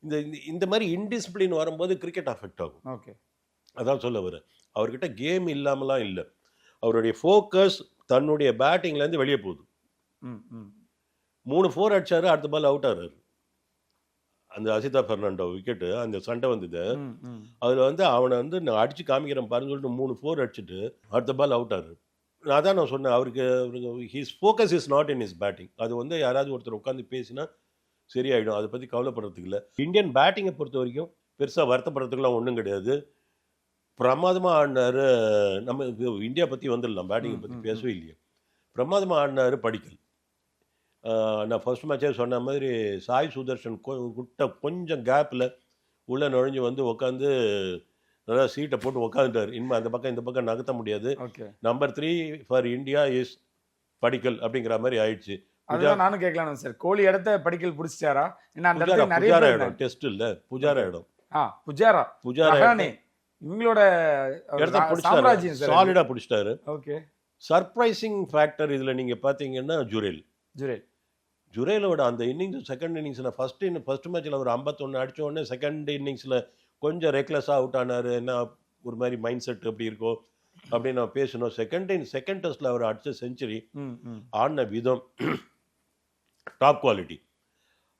இந்த இந்த மாதிரி இன்டிசிப்ளின் வரும்போது கிரிக்கெட் அஃபெக்ட் ஆகும். ஓகே. அதான் சொல்ல வரேன். அவர்கிட்ட கேம் இல்லாமலாம் இல்லை, அவருடைய ஃபோக்கஸ் தன்னுடைய பேட்டிங்லேருந்து வெளியே போகுது. 3 4 அடிச்சாரு, அடுத்த பால் அவுட் ஆகிறாரு. அந்த அசிதா பெர்னாண்டோ விக்கெட்டு அந்த சண்டை வந்தது, அதில் வந்து அவனை வந்து நான் அடித்து காமிக்கிறேன் பாருன்னு சொல்லிட்டு 3 4 அடிச்சுட்டு அடுத்த பால் அவுட் ஆகிறாரு. அதான் நான் சொன்னேன், அவருக்கு his focus is not in his batting. அது வந்து யாராவது ஒருத்தர் உட்காந்து பேசினா சரியாயிடும், அதை பற்றி கவலைப்படுறதுக்கு இல்லை. இந்தியன் பேட்டிங்கை பொறுத்த வரைக்கும் பெருசாக வருத்தப்படுறதுக்குலாம் ஒன்றும் கிடையாது. பிரமாதமாக ஆடினார். நம்ம இந்தியா பற்றி வந்துடலாம், பேட்டிங்கை பற்றி பேசவே இல்லையே. பிரமாதமாக ஆடினார் படிக்கல். நான் ஃபர்ஸ்ட் மேட்சே சொன்ன மாதிரி சாய் சுதர்ஷன் கொஞ்சம் கேப்பில் உள்ளே நுழைஞ்சு வந்து உட்காந்து நல்லா சீட்டை போட்டு உட்காந்துட்டார். இனிமேல் அந்த பக்கம் இந்த பக்கம் நகர்த்த முடியாது. நம்பர் 3 ஃபார் இந்தியா இஸ் படிக்கல் அப்படிங்கிற மாதிரி ஆயிடுச்சு. அதுதான் நானும் கேட்கலாம் சார், கோலி இடத்த படிக்கல் பிடிச்சிட்டாரா? புஜாரா இடம் டெஸ்ட் இல்லை, புஜாரா இடம். புஜாரா இவங்களோட இடத்த பிடிச்சாரு, சாலிடா பிடிச்சிட்டாரு. ஓகே. சர்ப்ரைசிங் ஃபேக்டர் இதில் நீங்கள் பார்த்தீங்கன்னா ஜுரேலோட அந்த இன்னிங்ஸ், செகண்ட் இன்னிங்ஸில் ஃபர்ஸ்ட் மேட்ச்சில் ஒரு 51 அடித்த உடனே செகண்ட் இன்னிங்ஸில் கொஞ்சம் ரெக்லெஸ்ஸாக அவுட் ஆனார். என்ன ஒரு மாதிரி மைண்ட் செட் எப்படி இருக்கோ அப்படின்னு நான் பேசணும். செகண்ட் டெஸ்ட்டில் அவர் அடித்த செஞ்சுரி, ஆடின விதம் டாப் குவாலிட்டி.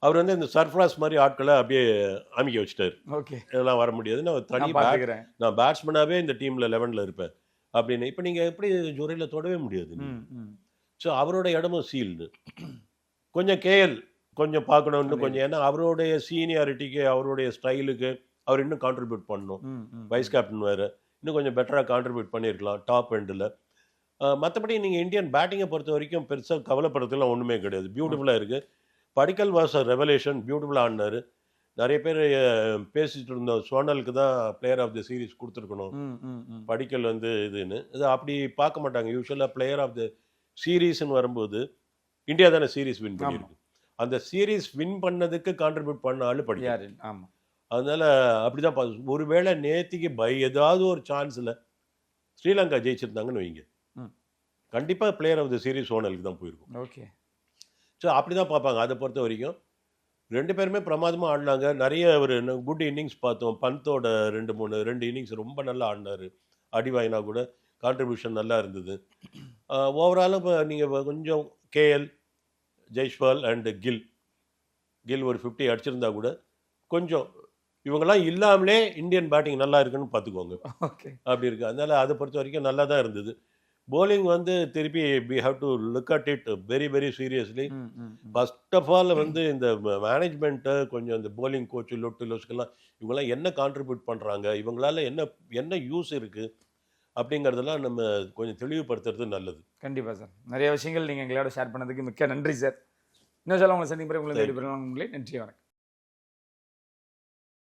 அவர் வந்து இந்த சர்ஃப்ராஸ் மாதிரி ஆட்களை அப்படியே அமைக்க வச்சுட்டார். ஓகே. இதெல்லாம் வர முடியாது, நான் பேட்ஸ்மேனாகவே இந்த டீமில் 11ல் இருப்பேன் அப்படின்னு. இப்போ நீங்கள் எப்படி ஜுரேல தொடவே முடியாது. ஸோ அவரோட இடமும் சீல்டு. கொஞ்சம் கேஎல் கொஞ்சம் பார்க்கணும்னு கொஞ்சம், ஏன்னா அவருடைய சீனியாரிட்டிக்கு அவருடைய ஸ்டைலுக்கு அவர் இன்னும் கான்ட்ரிபியூட் பண்ணணும். வைஸ் கேப்டன் வேறு, இன்னும் கொஞ்சம் பெட்டராக கான்ட்ரிபியூட் பண்ணியிருக்கலாம் டாப் எண்டில். மற்றபடி நீங்கள் இந்தியன் பேட்டிங்கை பொறுத்த வரைக்கும் பெருசாக கவலைப்படுறதுலாம் ஒன்றுமே கிடையாது, பியூட்டிஃபுல்லாக இருக்குது. படிக்கல் வாஸ் அ ரெவலேஷன், பியூட்டிஃபுல்லாக ஆடினார். நிறைய பேர் பேசிட்டு இருந்தோம் சோனலுக்கு தான் பிளேயர் ஆஃப் த சீரீஸ் கொடுத்துருக்கணும், படிக்கல் வந்து இதுன்னு. இது அப்படி பார்க்க மாட்டாங்க. யூஸ்வலாக பிளேயர் ஆஃப் த சீரீஸ்ன்னு வரும்போது இந்தியா தானே சீரீஸ் வின் பண்ணியிருக்கு. அந்த சீரீஸ் வின் பண்ணதுக்கு கான்ட்ரிபியூட் பண்ண ஆள் படிக்காரு. அதனால அப்படிதான் ஒருவேளை நேத்திக்கு ஏதாவது ஒரு சான்ஸில் ஸ்ரீலங்கா ஜெயிச்சிருந்தாங்கன்னு வைங்க, கண்டிப்பாக பிளேயர் ஆஃப் த சீரீஸ் சோனலுக்கு தான் போயிருக்கும். ஓகே. ஸோ அப்படி தான் பார்ப்பாங்க. அதை பொறுத்த வரைக்கும் 2 பேருமே பிரமாதமாக ஆடினாங்க. நிறைய ஒரு குட் இன்னிங்ஸ் பார்த்தோம். பந்தோட 2 இன்னிங்ஸ் ரொம்ப நல்லா ஆடினார். அடிவாயினா கூட கான்ட்ரிபியூஷன் நல்லா இருந்தது. ஓவராலும் இப்போ நீங்கள் கொஞ்சம் கேஎல், ஜெய்ஸ்வால் அண்டு கில் ஒரு 50 அடிச்சிருந்தா கூட கொஞ்சம் இவங்கெல்லாம் இல்லாமலே இந்தியன் பேட்டிங் நல்லா இருக்குன்னு பார்த்துக்கோங்க. ஓகே. அப்படி இருக்குது. அதனால் அதை பொறுத்த வரைக்கும் நல்லா தான் இருந்தது. bowling வந்து திருப்பி we have to look at it very very seriously. First of all வந்து இந்த மேனேஜ்மெண்ட்டை கொஞ்சம் இந்த bowling கோச் லொட்டுலோஸ்க்கெல்லாம் இவங்கெல்லாம் என்ன கான்ட்ரிபியூட் பண்ணுறாங்க, இவங்களால என்ன என்ன யூஸ் இருக்குது அப்படிங்கிறதெல்லாம் நம்ம கொஞ்சம் தெளிவுபடுத்துறது நல்லது. கண்டிப்பாக சார். நிறைய விஷயங்கள் நீங்கள் எங்களோட ஷேர் பண்ணதுக்கு மிக்க நன்றி சார். இன்னும் சொல்ல உங்களை சந்திப்பு உங்களை தேடி பெறலாம். நன்றி, வணக்கம்.